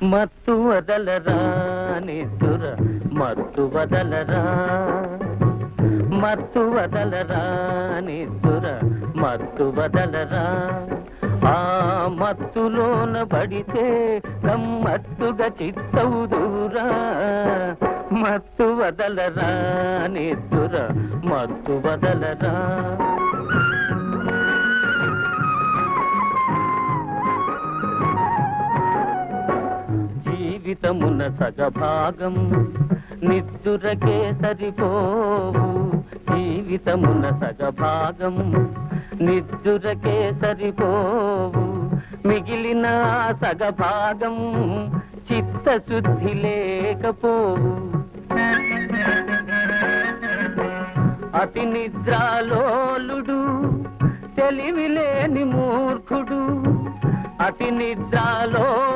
మత్తు వదలరా నిద్దుర మత్తు వదలరా మత్తు వదలరా నిద్దుర మత్తు వదలరా ఆ మత్తులోన పడితే గమ్మత్తుగా చిత్తవుదురా మత్తు వదలరా నిద్దుర మత్తు వదలరా జీవితమున సగభాగం నిద్దురకే సరిపోవు జీవితమున సగభాగం నిద్దురకే సరిపోవు మిగిలిన సగభాగం చిత్తశుద్ధి లేకపోవు అతి నిద్రాలోలుడు తెలివిలేని మూర్ఖుడు అతి నిద్రాలోలుడు